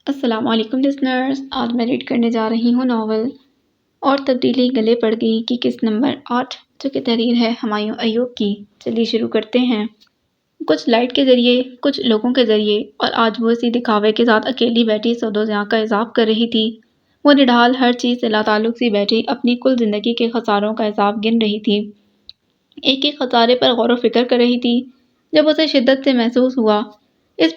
السلام علیکم لسنرز، آج میں ریڈ کرنے جا رہی ہوں ناول اور تبدیلی گلے پڑ گئی کی قسط نمبر 8 جو کہ تحریر ہے ہمایوں ایوب کی۔ چلیے شروع کرتے ہیں۔ کچھ لائٹ کے ذریعے، کچھ لوگوں کے ذریعے، اور آج وہ اسی دکھاوے کے ساتھ اکیلی بیٹھی سودوزیاں کا حساب کر رہی تھی۔ وہ نڈھال ہر چیز سے لاتعلق سی بیٹھی اپنی کل زندگی کے خساروں کا حساب گن رہی تھی، ایک ایک خسارے پر غور و فکر کر رہی تھی۔ جب اسے شدت سے محسوس ہوا اس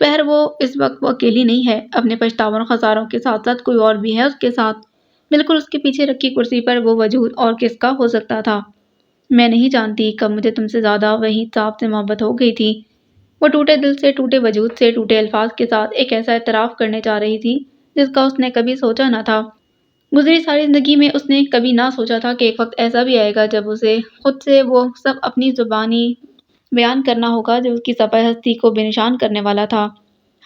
وقت وہ اکیلی نہیں ہے، اپنے پچھتاوا خساروں کے ساتھ ساتھ کوئی اور بھی ہے اس کے ساتھ، بالکل اس کے پیچھے رکھی کرسی پر وہ وجود اور کس کا ہو سکتا تھا۔ میں نہیں جانتی کب مجھے تم سے زیادہ وحید صاحب سے محبت ہو گئی تھی۔ وہ ٹوٹے دل سے، ٹوٹے وجود سے، ٹوٹے الفاظ کے ساتھ ایک ایسا اعتراف کرنے جا رہی تھی جس کا اس نے کبھی سوچا نہ تھا۔ گزری ساری زندگی میں اس نے کبھی نہ سوچا تھا کہ ایک وقت ایسا بھی آئے گا جب اسے خود سے وہ سب اپنی زبانی بیان کرنا ہوگا جو اس کی صفحہ ہستی کو بے نشان کرنے والا تھا۔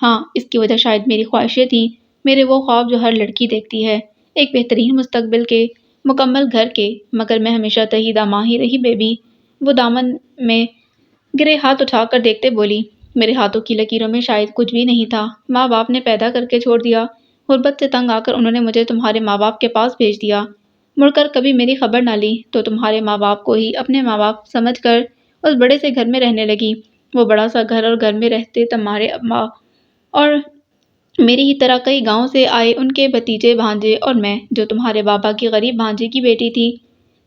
ہاں، اس کی وجہ شاید میری خواہشیں تھیں، میرے وہ خواب جو ہر لڑکی دیکھتی ہے، ایک بہترین مستقبل کے، مکمل گھر کے، مگر میں ہمیشہ تہیدہ ماں ہی رہی بیبی۔ وہ دامن میں گرے ہاتھ اٹھا کر دیکھتے بولی، میرے ہاتھوں کی لکیروں میں شاید کچھ بھی نہیں تھا۔ ماں باپ نے پیدا کر کے چھوڑ دیا، غربت سے تنگ آ کر انہوں نے مجھے تمہارے ماں باپ کے پاس بھیج دیا، مڑ کر کبھی میری خبر نہ لی، تو تمہارے ماں باپ کو ہی اپنے ماں باپ سمجھ کر اس بڑے سے گھر میں رہنے لگی۔ وہ بڑا سا گھر اور گھر میں رہتے تمہارے ابا اور میری ہی طرح کئی گاؤں سے آئے ان کے بھتیجے بھانجے، اور میں جو تمہارے بابا کی غریب بھانجے کی بیٹی تھی۔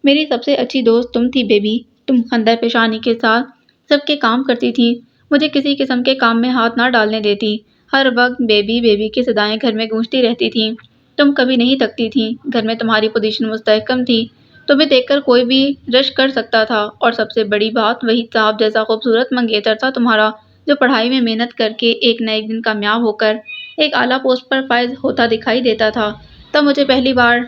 میری سب سے اچھی دوست تم تھی بیبی۔ تم خندہ پیشانی کے ساتھ سب کے کام کرتی تھی، مجھے کسی قسم کے کام میں ہاتھ نہ ڈالنے دیتی۔ ہر وقت بیبی بیبی کی صدائیں گھر میں گونجتی رہتی تھیں۔ تم کبھی نہیں تھکتی تھی، گھر میں تمہاری پوزیشن مستحکم تھی، تمہیں دیکھ کر کوئی بھی رشک کر سکتا تھا، اور سب سے بڑی بات وحید صاحب جیسا خوبصورت منگیتر تھا تمہارا، جو پڑھائی میں محنت کر کے ایک نہ ایک دن کامیاب ہو کر ایک اعلیٰ پوسٹ پر فائز ہوتا دکھائی دیتا تھا۔ تب مجھے پہلی بار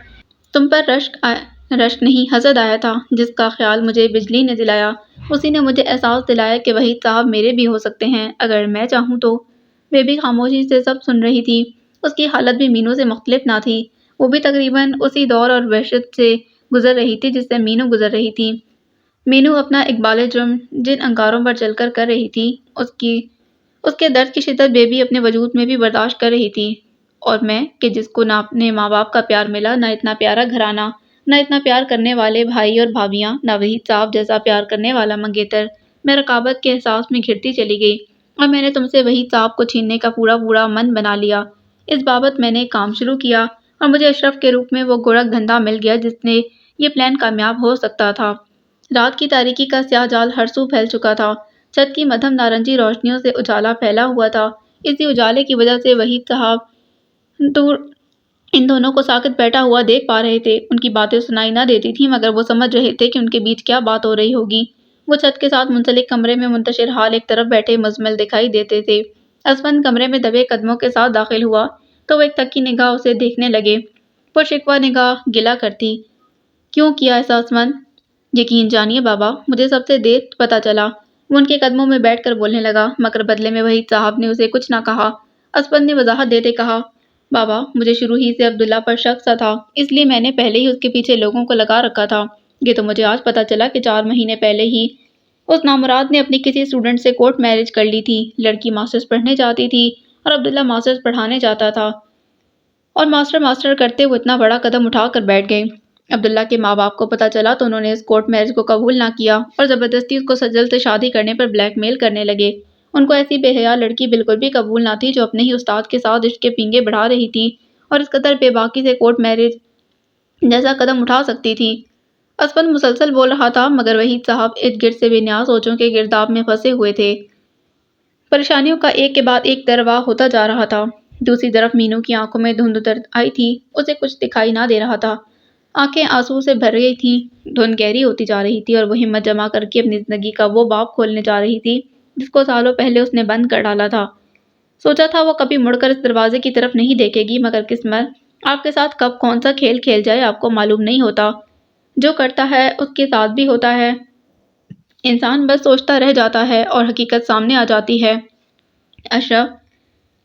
تم پر رشک نہیں حسد آیا تھا، جس کا خیال مجھے بجلی نے دلایا، اسی نے مجھے احساس دلایا کہ وحید صاحب میرے بھی ہو سکتے ہیں اگر میں چاہوں تو۔ بیبی خاموشی سے سب سن رہی تھی۔ اس کی حالت بھی مینو سے مختلف نہ تھی، وہ بھی تقریباً اسی دور اور وحشت سے گزر رہی تھی جس سے مینو گزر رہی تھی۔ مینو اپنا اقبال جرم جن انگاروں پر چل کر رہی تھی، اس کے درد کی شدت بیبی اپنے وجود میں بھی برداشت کر رہی تھی، اور میں کہ جس کو نہ اپنے ماں باپ کا پیار ملا، نہ اتنا پیارا گھرانہ، نہ اتنا پیار کرنے والے بھائی اور بھابھیاں، نہ وحید صاحب جیسا پیار کرنے والا منگیتر، میں رقابت کے احساس میں گھرتی چلی گئی، اور میں نے تم سے وحید صاحب کو چھیننے کا پورا من بنا لیا۔ اس بابت میں نے ایک کام شروع کیا، اور مجھے اشرف کے روپ میں وہ گڑک دھندا مل گیا جس نے یہ پلان کامیاب ہو سکتا تھا۔ رات کی تاریکی کا سیاہ جال ہر سو پھیل چکا تھا، چھت کی مدھم نارنجی روشنیوں سے اجالا پھیلا ہوا تھا۔ اسی اجالے کی وجہ سے وحید صاحب دور ان دونوں کو ساکت بیٹھا ہوا دیکھ پا رہے تھے۔ ان کی باتیں سنائی نہ دیتی تھیں، مگر وہ سمجھ رہے تھے کہ ان کے بیچ کیا بات ہو رہی ہوگی۔ وہ چھت کے ساتھ منسلک کمرے میں منتشر حال ایک طرف بیٹھے مزمل دکھائی دیتے تھے۔ اسفند کمرے میں دبے قدموں کے ساتھ داخل ہوا تو وہ ایک تکی نگاہ اسے دیکھنے لگے، پر شکوہ نگاہ گلہ کرتی۔ کیوں کیا ایسا اسفند؟ یقین جانیے بابا، مجھے سب سے دیر پتہ چلا۔ وہ ان کے قدموں میں بیٹھ کر بولنے لگا، مگر بدلے میں وحید صاحب نے اسے کچھ نہ کہا۔ اسفند نے وضاحت دیتے کہا، بابا مجھے شروع ہی سے عبداللہ پر شک سا تھا، اس لیے میں نے پہلے ہی اس کے پیچھے لوگوں کو لگا رکھا تھا۔ یہ تو مجھے آج پتہ چلا کہ 4 مہینے پہلے ہی اس نامراد نے اپنی کسی اسٹوڈنٹ سے کورٹ میرج کر لی تھی۔ لڑکی ماسٹرز پڑھنے جاتی تھی اور عبداللہ ماسٹرز پڑھانے جاتا تھا، اور ماسٹر کرتے وہ اتنا بڑا قدم اٹھا کر بیٹھ گئے۔ عبداللہ کے ماں باپ کو پتہ چلا تو انہوں نے اس کورٹ میرج کو قبول نہ کیا، اور زبردستی اس کو جلد سے شادی کرنے پر بلیک میل کرنے لگے۔ ان کو ایسی بے حیا لڑکی بالکل بھی قبول نہ تھی جو اپنے ہی استاد کے ساتھ عشق کے پینگے بڑھا رہی تھی، اور اس قدر بے باکی سے کورٹ میرج جیسا قدم اٹھا سکتی تھی۔ اسفند مسلسل بول رہا تھا، مگر وحید صاحب ارد گرد سے بے نیاز سوچوں کے گرداب میں پھنسے ہوئے تھے۔ پریشانیوں کا ایک کے بعد ایک دروا ہوتا جا رہا تھا۔ دوسری طرف مینو کی آنکھوں میں دھند اتر آئی تھی، اسے کچھ دکھائی نہ دے رہا تھا، آنکھیں آنسو سے بھر گئی تھیں، دھند گہری ہوتی جا رہی تھی، اور وہ ہمت جمع کر کے اپنی زندگی کا وہ باب کھولنے جا رہی تھی جس کو سالوں پہلے اس نے بند کر ڈالا تھا۔ سوچا تھا وہ کبھی مڑ کر اس دروازے کی طرف نہیں دیکھے گی، مگر قسمت آپ کے ساتھ کب کون سا کھیل کھیل جائے آپ کو معلوم نہیں ہوتا۔ جو کرتا ہے اس کے ساتھ بھی ہوتا ہے، انسان بس سوچتا رہ جاتا ہے اور حقیقت سامنے آ جاتی ہے۔ اشرف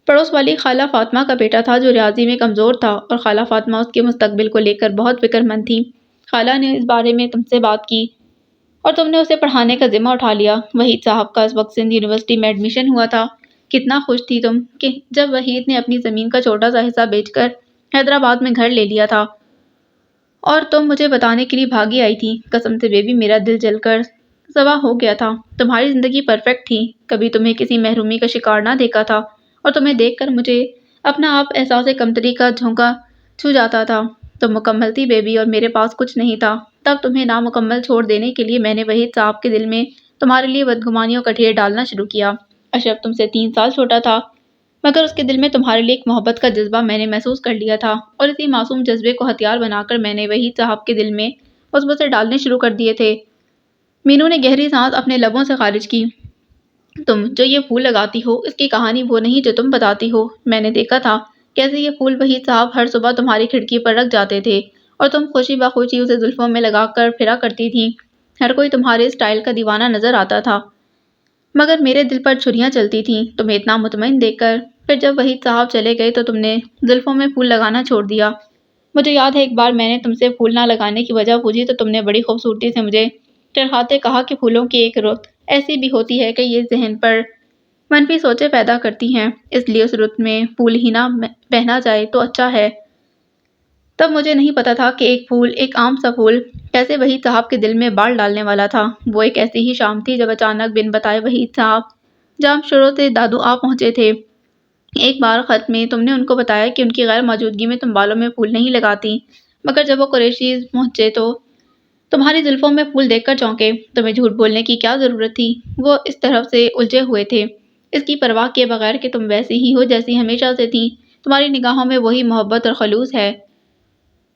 پڑوس والی خالہ فاطمہ کا بیٹا تھا جو ریاضی میں کمزور تھا، اور خالہ فاطمہ اس کے مستقبل کو لے کر بہت فکر مند تھی۔ خالہ نے اس بارے میں تم سے بات کی اور تم نے اسے پڑھانے کا ذمہ اٹھا لیا۔ وحید صاحب کا اس وقت سندھ یونیورسٹی میں ایڈمیشن ہوا تھا، کتنا خوش تھی تم کہ جب وحید نے اپنی زمین کا چھوٹا سا حصہ بیچ کر حیدرآباد میں گھر لے لیا تھا اور تم مجھے بتانے کے لیے بھاگی آئی تھی۔ قسم سے بیبی، میرا دل جل کر سوا ہو گیا تھا۔ تمہاری زندگی پرفیکٹ تھی، کبھی تمہیں کسی محرومی کا شکار نہ دیکھا تھا، اور تمہیں دیکھ کر مجھے اپنا آپ احساس کمتری کا جھونکا چھو جاتا تھا۔ تم مکمل تھی بیبی، اور میرے پاس کچھ نہیں تھا۔ تب تمہیں نامکمل چھوڑ دینے کے لیے میں نے وحید صاحب کے دل میں تمہارے لیے بدگمانیوں کا ڈھیر ڈالنا شروع کیا۔ اشرف تم سے 3 سال چھوٹا تھا، مگر اس کے دل میں تمہارے لیے ایک محبت کا جذبہ میں نے محسوس کر لیا تھا، اور اسی معصوم جذبے کو ہتھیار بنا کر میں نے وحید صاحب کے دل میں وسوسے ڈالنے شروع کر دیے تھے۔ مینو نے گہری سانس اپنے لبوں سے خارج کی۔ تم جو یہ پھول لگاتی ہو، اس کی کہانی وہ نہیں جو تم بتاتی ہو۔ میں نے دیکھا تھا کیسے یہ پھول وحید صاحب ہر صبح تمہاری کھڑکی پر رکھ جاتے تھے، اور تم خوشی بخوشی اسے زلفوں میں لگا کر پھرا کرتی تھی۔ ہر کوئی تمہارے اسٹائل کا دیوانہ نظر آتا تھا، مگر میرے دل پر چھریاں چلتی تھیں تمہیں اتنا مطمئن دیکھ کر۔ پھر جب وحید صاحب چلے گئے تو تم نے زلفوں میں پھول لگانا چھوڑ دیا۔ مجھے یاد ہے ایک بار میں نے تم سے پھول نہ لگانے کی وجہ پوچھی تو تم نے بڑی خوبصورتی سے مجھے چڑھاتے کہا کہ پھولوں کی ایک رت ایسی بھی ہوتی ہے کہ یہ ذہن پر منفی سوچیں پیدا کرتی ہیں، اس لیے اس رت میں پھول ہی نہ پہنا جائے تو اچھا ہے۔ تب مجھے نہیں پتا تھا کہ ایک پھول، ایک عام سا پھول، کیسے وحید صاحب کے دل میں بال ڈالنے والا تھا۔ وہ ایک ایسی ہی شام تھی جب اچانک بن بتائے وحید صاحب جام شوروں سے دادو آ پہنچے تھے۔ ایک بار خط میں تم نے ان کو بتایا کہ ان کی غیر موجودگی میں تم بالوں میں پھول نہیں لگاتی، مگر جب وہ قریشیز پہنچے تو تمہاری زلفوں میں پھول دیکھ کر چونکے۔ تمہیں جھوٹ بولنے کی کیا ضرورت تھی؟ وہ اس طرف سے الجھے ہوئے تھے، اس کی پرواہ کیے بغیر کہ تم ویسی ہی ہو جیسی ہمیشہ سے تھی، تمہاری نگاہوں میں وہی محبت اور خلوص ہے۔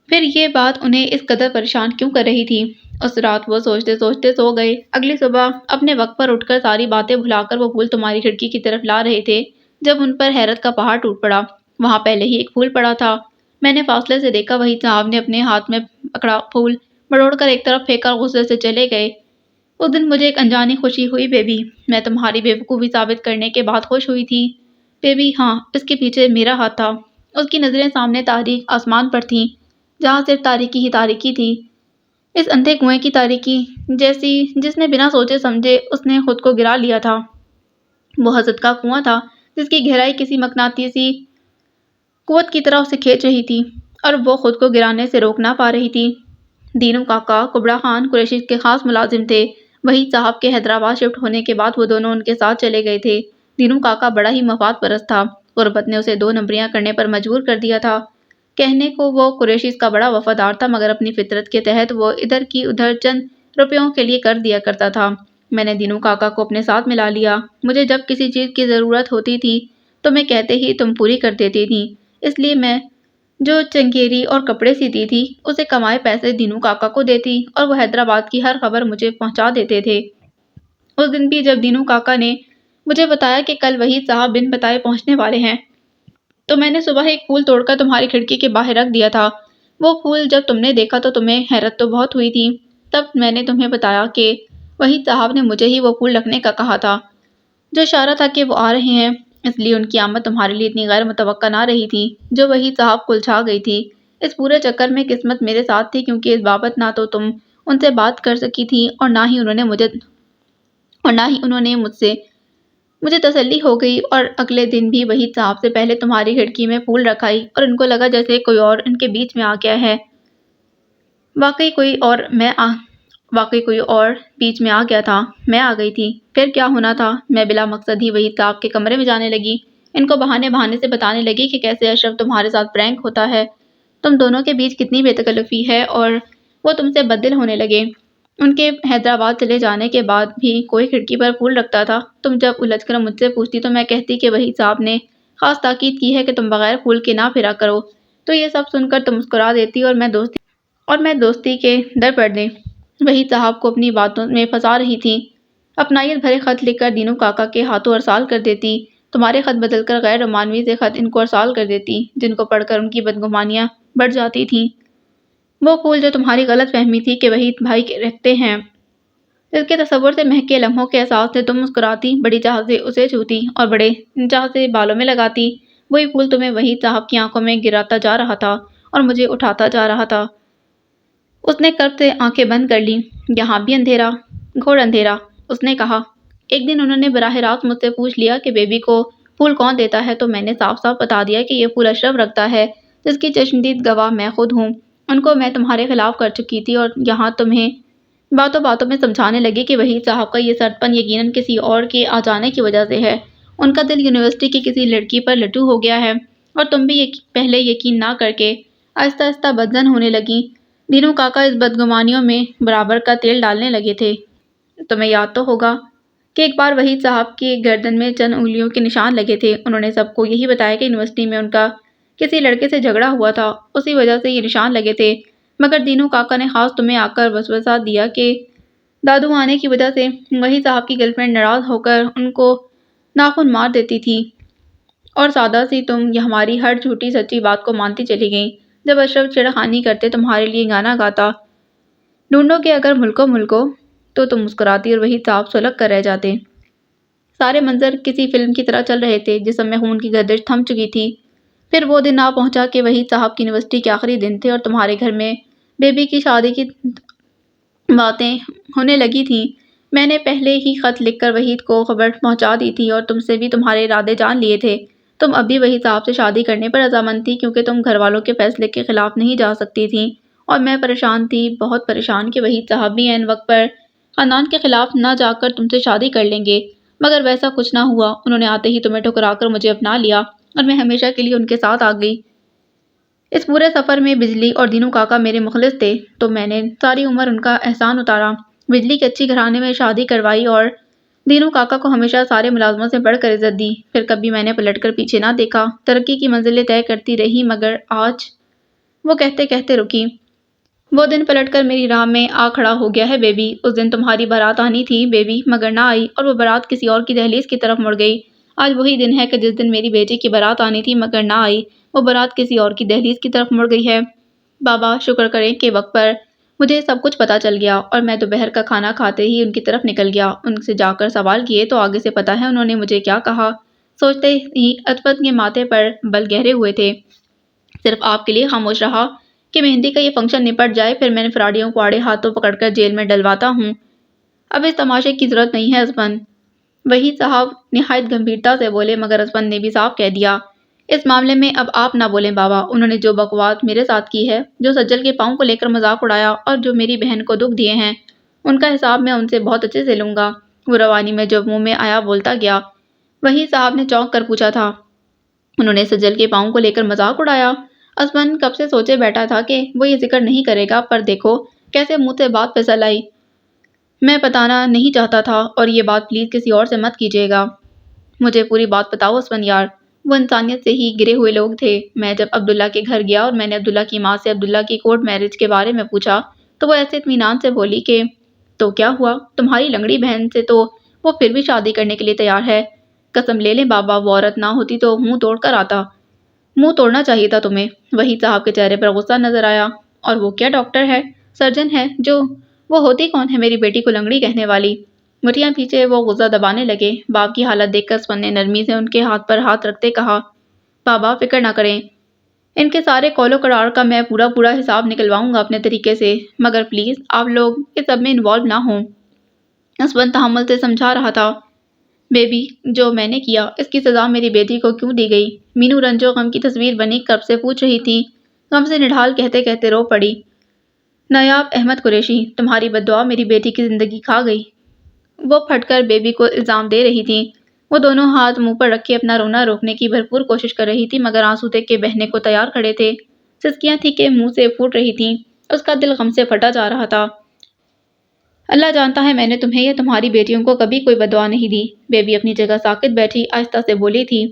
پھر یہ بات انہیں اس قدر پریشان کیوں کر رہی تھی؟ اس رات وہ سوچتے سوچتے سو گئے۔ اگلی صبح اپنے وقت پر اٹھ کر ساری باتیں بھلا کر وہ پھول تمہاری کھڑکی کی طرف لا رہے تھے جب ان پر حیرت کا پہاڑ ٹوٹ پڑا۔ وہاں پہلے ہی ایک پھول پڑا تھا۔ میں نے فاصلے سے دیکھا وحید صاحب نے اپنے ہاتھ میں پکڑا پھول مڑوڑ کر ایک طرف پھینکا اور غصے سے چلے گئے۔ اس دن مجھے ایک انجانی خوشی ہوئی بیبی۔ میں تمہاری بے وقوفی ثابت کرنے کے بعد خوش ہوئی تھی بیبی۔ ہاں، اس کے پیچھے میرا ہاتھ تھا۔ اس کی نظریں سامنے تاریک آسمان پر تھیں جہاں صرف تاریکی ہی تاریکی تھی، اس اندھے کنویں کی تاریکی جیسی جس نے بنا سوچے سمجھے اس نے خود کو گرا لیا تھا۔ وہ حسد کا کنواں تھا جس کی گہرائی کسی مقناطیسی قوت کی طرح اسے کھینچ رہی تھی، اور وہ خود کو گرانے سے روک نہ پا رہی تھی۔ دینو کاکا کبڑا خان قریشی کے خاص ملازم تھے۔ وحید صاحب کے حیدرآباد شفٹ ہونے کے بعد وہ دونوں ان کے ساتھ چلے گئے تھے۔ دینو کاکا بڑا ہی مفاد پرست تھا، غربت نے اسے 2 نمبریاں کرنے پر مجبور کر دیا تھا۔ کہنے کو وہ قریشیز کا بڑا وفادار تھا، مگر اپنی فطرت کے تحت وہ ادھر کی ادھر چند روپیوں کے لیے کر دیا کرتا تھا۔ میں نے دینو کاکا کو اپنے ساتھ ملا لیا۔ مجھے جب کسی چیز کی ضرورت ہوتی تھی تو میں کہتے ہی تم پوری کر دیتی تھی، اس لیے میں جو چنگیری اور کپڑے سیتی تھی اسے کمائے پیسے دینو کاکا کو دیتی، اور وہ حیدرآباد کی ہر خبر مجھے پہنچا دیتے تھے۔ اس دن بھی جب دینو کاکا نے مجھے بتایا کہ کل وحید صاحب بن بتائے پہنچنے والے ہیں تو میں نے صبح ایک پھول توڑ کر تمہاری کھڑکی کے باہر رکھ دیا تھا۔ وہ پھول جب تم نے دیکھا تو تمہیں حیرت تو بہت ہوئی تھی۔ تب میں نے تمہیں بتایا کہ وحید صاحب نے مجھے ہی وہ پھول رکھنے کا کہا تھا، جو اشارہ تھا کہ وہ آ رہے ہیں، اس لیے ان کی آمد تمہارے لیے اتنی غیر متوقع نہ رہی تھی جو وحید صاحب کو الجھا گئی تھی۔ اس پورے چکر میں قسمت میرے ساتھ تھی، کیونکہ اس بابت نہ تو تم ان سے بات کر سکی تھی اور نہ ہی انہوں نے مجھ سے۔ مجھے تسلی ہو گئی، اور اگلے دن بھی وحید صاحب سے پہلے تمہاری کھڑکی میں پھول رکھ آئی، اور ان کو لگا جیسے کوئی اور ان کے بیچ میں آ گیا ہے۔ واقعی کوئی اور بیچ میں آ گیا تھا۔ میں آ گئی تھی۔ پھر کیا ہونا تھا؟ میں بلا مقصد ہی وحید صاحب کے کمرے میں جانے لگی، ان کو بہانے سے بتانے لگی کہ کیسے اشرف تمہارے ساتھ پرینک ہوتا ہے، تم دونوں کے بیچ کتنی بے تکلفی ہے، اور وہ تم سے بددل ہونے لگے۔ ان کے حیدرآباد چلے جانے کے بعد بھی کوئی کھڑکی پر پھول رکھتا تھا۔ تم جب الجھ کر مجھ سے پوچھتی تو میں کہتی کہ وحید صاحب نے خاص تاکید کی ہے کہ تم بغیر پھول کے نہ پھرا کرو، تو یہ سب سن کر تم مسکرا دیتی اور میں دوستی کے در پردے وحید صاحب کو اپنی باتوں میں پھنسا رہی تھی، اپنائیت بھرے خط لکھ کر دینو کاکا کے ہاتھوں ارسال کر دیتی، تمہارے خط بدل کر غیر رومانوی سے خط ان کو ارسال کر دیتی، جن کو پڑھ کر ان کی بدگمانیاں بڑھ جاتی تھیں۔ وہ پھول جو تمہاری غلط فہمی تھی کہ وحید بھائی رکھتے ہیں، اس کے تصور سے مہکے لمحوں کے احساس سے تم مسکراتی، بڑی چاہت سے اسے چھوتی اور بڑے چاہت سے بالوں میں لگاتی۔ وہی پھول تمہیں وحید صاحب کی آنکھوں میں گراتا جا رہا تھا اور مجھے اٹھاتا جا رہا تھا۔ اس نے کرب سے آنکھیں بند کر لیں۔ یہاں بھی اندھیرا، گھور اندھیرا، اس نے کہا۔ ایک دن انہوں نے براہ راست مجھ سے پوچھ لیا کہ بیبی کو پھول کون دیتا ہے تو میں نے صاف صاف بتا دیا کہ یہ پھول اشرف رکھتا ہے، جس کی چشمدید گواہ میں خود ہوں۔ ان کو میں تمہارے خلاف کر چکی تھی اور یہاں تمہیں باتوں باتوں میں سمجھانے لگی کہ وحید صاحب کا یہ سرپن یقیناً کسی اور کے آ جانے کی وجہ سے ہے۔ ان کا دل یونیورسٹی کی کسی لڑکی پر لٹو ہو گیا ہے اور تم بھی پہلے یقین نہ کر کے آہستہ آہستہ بدظن ہونے لگی۔ دینو کاکا اس بدگمانیوں میں برابر کا تیل ڈالنے لگے تھے۔ تمہیں یاد تو ہوگا کہ ایک بار وحید صاحب کی گردن میں چند انگلیوں کے نشان لگے تھے۔ انہوں نے سب کو یہی بتایا کہ یونیورسٹی میں ان کا کسی لڑکے سے جھگڑا ہوا تھا، اسی وجہ سے یہ نشان لگے تھے، مگر دینو کاکا نے خاص تمہیں آ کر وسوسہ دیا کہ دادو آنے کی وجہ سے وحید صاحب کی گرل فرینڈ ناراض ہو کر ان کو ناخن مار دیتی تھی، اور سادہ سی تم ہماری ہر جھوٹی سچی بات کو مانتی چلی گئیں۔ جب اشرف چھیڑخانی کرتے تمہارے لیے گانا گاتا ڈھونڈو کہ اگر ملکو تو تم مسکراتی اور وحید صاحب سلگ کر رہ جاتے۔ سارے منظر کسی فلم کی طرح چل رہے تھے، جسم میں خون کی گردش تھم چکی تھی۔ پھر وہ دن آ پہنچا کہ وحید صاحب کی یونیورسٹی کے آخری دن تھے اور تمہارے گھر میں بیبی کی شادی کی باتیں ہونے لگی تھیں۔ میں نے پہلے ہی خط لکھ کر وحید کو خبر پہنچا دی تھی اور تم سے بھی تمہارے ارادے جان لیے تھے۔ تم اب بھی وحید صاحب سے شادی کرنے پر رضامند تھی کیونکہ تم گھر والوں کے فیصلے کے خلاف نہیں جا سکتی تھیں، اور میں پریشان تھی، بہت پریشان کہ وحید صاحب بھی عین وقت پر خاندان کے خلاف نہ جا کر تم سے شادی کر لیں گے، مگر ویسا کچھ نہ ہوا۔ انہوں نے آتے ہی تمہیں ٹھکرا کر مجھے اپنا لیا اور میں ہمیشہ کے لیے ان کے ساتھ آ گئی۔ اس پورے سفر میں بجلی اور دینو کاکا میرے مخلص تھے، تو میں نے ساری عمر ان کا احسان اتارا۔ بجلی کے اچھی گھرانے میں شادی کروائی اور دینو کاکا کو ہمیشہ سارے ملازموں سے بڑھ کر عزت دی۔ پھر کبھی میں نے پلٹ کر پیچھے نہ دیکھا، ترقی کی منزلیں طے کرتی رہی، مگر آج وہ کہتے کہتے رکی۔ وہ دن پلٹ کر میری راہ میں آ کھڑا ہو گیا ہے بیبی۔ اس دن تمہاری بارات آنی تھی بیبی، مگر نہ آئی، اور وہ بارات کسی اور کی دہلیز کی طرف مڑ گئی۔ آج وہی دن ہے کہ جس دن میری بیٹی کی بارات آنی تھی مگر نہ آئی، وہ بارات کسی اور کی دہلیز کی طرف مڑ گئی ہے۔ بابا شکر کریں کہ وقت پر مجھے سب کچھ پتہ چل گیا، اور میں دوپہر کا کھانا کھاتے ہی ان کی طرف نکل گیا۔ ان سے جا کر سوال کیے تو آگے سے پتہ ہے انہوں نے مجھے کیا کہا۔ سوچتے ہی عصمت کے ماتھے پر بل گہرے ہوئے تھے۔ صرف آپ کے لیے خاموش رہا کہ مہندی کا یہ فنکشن نپٹ جائے، پھر میں فراڈیوں کو آڑے ہاتھوں پکڑ کر جیل میں ڈلواتا ہوں۔ اب اس تماشے کی ضرورت نہیں ہے عصمت، وحید صاحب نہایت گمبھیرتا سے بولے، مگر عصمت نے بھی صاف کہہ دیا، اس معاملے میں اب آپ نہ بولیں بابا۔ انہوں نے جو بغاوت میرے ساتھ کی ہے، جو سجل کے پاؤں کو لے کر مذاق اڑایا، اور جو میری بہن کو دکھ دیے ہیں، ان کا حساب میں ان سے بہت اچھے سے لوں گا۔ وہ روانی میں جو منہ میں آیا بولتا گیا۔ وحید صاحب نے چونک کر پوچھا تھا، انہوں نے سجل کے پاؤں کو لے کر مذاق اڑایا؟ عصمت کب سے سوچے بیٹھا تھا کہ وہ یہ ذکر نہیں کرے گا، پر دیکھو کیسے منہ سے بات پھسل آئی۔ میں بتانا نہیں چاہتا تھا، اور یہ بات پلیز کسی اور سے مت کیجیے گا۔ مجھے پوری بات بتاؤ عثمان یار۔ وہ انسانیت سے ہی گرے ہوئے لوگ تھے۔ میں جب عبداللہ کے گھر گیا اور میں نے عبداللہ کی ماں سے عبداللہ کی کورٹ میرج کے بارے میں پوچھا تو وہ ایسے اطمینان سے بولی کہ تو کیا ہوا، تمہاری لنگڑی بہن سے تو وہ پھر بھی شادی کرنے کے لیے تیار ہے۔ قسم لے لیں بابا، وہ عورت نہ ہوتی تو منہ توڑ کر آتا۔ منہ توڑنا چاہیے تھا تمہیں۔ وحید صاحب کے چہرے پر غصہ نظر آیا۔ اور وہ کیا ڈاکٹر ہے، سرجن ہے، جو وہ ہوتی کون ہے میری بیٹی کو لنگڑی کہنے والی؟ مٹھیاں پیچھے وہ غصہ دبانے لگے۔ باپ کی حالت دیکھ کر عثمان نے نرمی سے ان کے ہاتھ پر ہاتھ رکھتے کہا، بابا فکر نہ کریں، ان کے سارے قول و قرار کا میں پورا حساب نکلواؤں گا اپنے طریقے سے، مگر پلیز آپ لوگ اس سب میں انوالو نہ ہوں۔ عثمان تحمل سے سمجھا رہا تھا، بیبی جو میں نے کیا اس کی سزا میری بیٹی کو کیوں دی گئی؟ مینو رنجو غم کی تصویر بنی کب سے پوچھ رہی تھی، غم سے نڈھال کہتے کہتے رو پڑی۔ نایاب احمد قریشی، تمہاری بددعا میری بیٹی کی زندگی کھا گئی۔ وہ پھٹ کر بیبی کو الزام دے رہی تھی۔ وہ دونوں ہاتھ منہ پر رکھے اپنا رونا روکنے کی بھرپور کوشش کر رہی تھی، مگر آنسو تھے کہ بہنے کو تیار کھڑے تھے، سسکیاں تھی کہ منہ سے پھوٹ رہی تھیں۔ اس کا دل غم سے پھٹا جا رہا تھا۔ اللہ جانتا ہے میں نے تمہیں یا تمہاری بیٹیوں کو کبھی کوئی بددعا نہیں دی۔ بیبی اپنی جگہ ساکت بیٹھی آہستہ سے بولی تھی،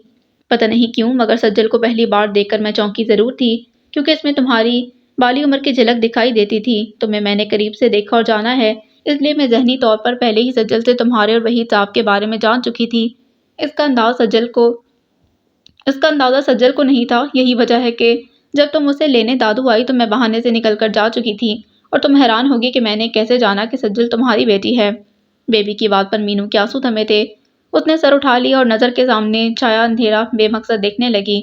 پتہ نہیں کیوں مگر سجل کو پہلی بار دیکھ کر میں چونکی ضرور تھی، کیونکہ اس میں تمہاری بالی عمر کی جھلک دکھائی دیتی تھی۔ تمہیں میں نے قریب سے دیکھا اور جانا ہے، اس لیے میں ذہنی طور پر پہلے ہی سجل سے تمہارے اور وحید صاحب کے بارے میں جان چکی تھی۔ اس کا اندازہ سجل کو نہیں تھا۔ یہی وجہ ہے کہ جب تم اسے لینے دادو آئی تو میں بہانے سے نکل کر جا چکی تھی، اور تم حیران ہوگی کہ میں نے کیسے جانا کہ سجل تمہاری بیٹی ہے۔ بیبی کی بات پر مینو کے آنسو تھمے تھے۔ اس نے سر اٹھا لیا اور نظر کے سامنے چھایا اندھیرا بے مقصد دیکھنے لگی۔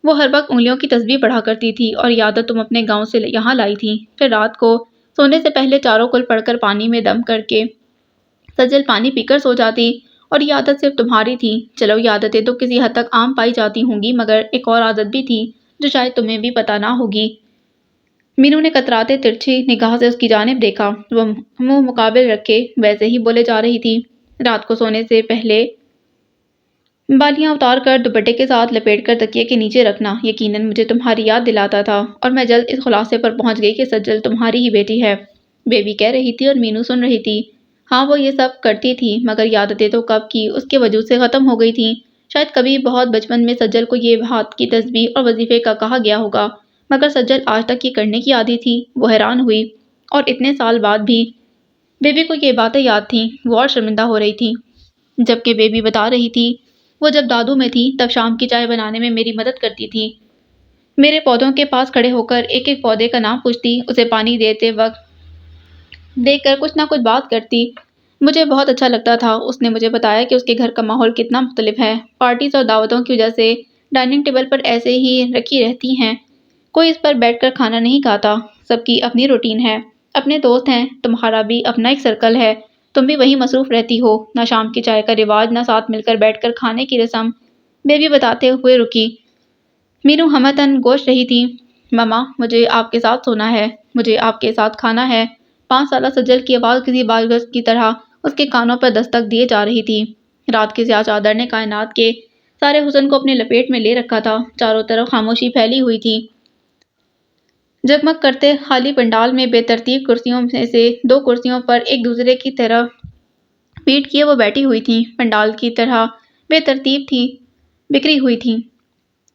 وہ ہر وقت انگلیوں کی تسبیح پڑھا کرتی تھی، اور یہ عادت تم اپنے گاؤں سے یہاں لائی تھی۔ پھر رات کو سونے سے پہلے چاروں کل پڑھ کر پانی میں دم کر کے سجل پانی پی کر سو جاتی، اور یہ عادت صرف تمہاری تھی۔ چلو یہ عادتیں تو کسی حد تک عام پائی جاتی ہوں گی، مگر ایک اور عادت بھی تھی جو شاید تمہیں بھی پتہ نہ ہوگی۔ مینو نے کتراتے ترچھی نگاہ سے اس کی جانب دیکھا۔ وہ منہ مقابل رکھے ویسے ہی بولے جا رہی تھی۔ رات کو سونے سے پہلے بالیاں اتار کر دوپٹے کے ساتھ لپیٹ کر تکیے کے نیچے رکھنا یقیناً مجھے تمہاری یاد دلاتا تھا، اور میں جلد اس خلاصے پر پہنچ گئی کہ سجل تمہاری ہی بیٹی ہے۔ بیبی کہہ رہی تھی اور مینو سن رہی تھی۔ ہاں وہ یہ سب کرتی تھی، مگر یہ عادتیں تو کب کی اس کے وجود سے ختم ہو گئی تھیں۔ شاید کبھی بہت بچپن میں سجل کو یہ ہاتھ کی تسبیح اور وظیفے کا کہا گیا ہوگا، مگر سجل آج تک یہ کرنے کی عادی تھی۔ وہ حیران ہوئی، اور اتنے سال بعد بھی بیبی کو یہ باتیں یاد تھیں۔ وہ اور شرمندہ ہو رہی تھی، جبکہ بیبی بتا رہی تھی وہ جب دادو میں تھی تب شام کی چائے بنانے میں میری مدد کرتی تھی۔ میرے پودوں کے پاس کھڑے ہو کر ایک ایک پودے کا نام پوچھتی، اسے پانی دیتے وقت دیکھ کر کچھ نہ کچھ بات کرتی۔ مجھے بہت اچھا لگتا تھا۔ اس نے مجھے بتایا کہ اس کے گھر کا ماحول کتنا مختلف ہے۔ پارٹیز اور دعوتوں کی وجہ سے ڈائننگ ٹیبل پر ایسے ہی رکھی رہتی ہیں، کوئی اس پر بیٹھ کر کھانا نہیں کھاتا۔ سب کی اپنی روٹین ہے، اپنے دوست ہیں، تمہارا بھی اپنا ایک سرکل ہے، تم بھی وہیں مصروف رہتی ہو۔ نہ شام کی چائے کا رواج، نہ ساتھ مل کر بیٹھ کر کھانے کی رسم۔ بیبی بتاتے ہوئے رکی۔ مینو ہمتاً گوش رہی تھی۔ مما مجھے آپ کے ساتھ سونا ہے، مجھے آپ کے ساتھ کھانا ہے۔ 5 سالہ سجل کی آواز کسی بارگز کی طرح اس کے کانوں پر دستک دیے جا رہی تھی۔ رات کی سیاہ چادر نے کائنات کے سارے حسن کو اپنے لپیٹ میں لے رکھا تھا۔ چاروں طرف خاموشی پھیلی ہوئی تھی۔ جگمگ کرتے خالی پنڈال میں بے ترتیب کرسیوں میں سے 2 کرسیوں پر ایک دوسرے کی طرف پیٹھ کیے وہ بیٹھی ہوئی تھیں، پنڈال کی طرح بے ترتیب تھی، بکھری ہوئی تھیں۔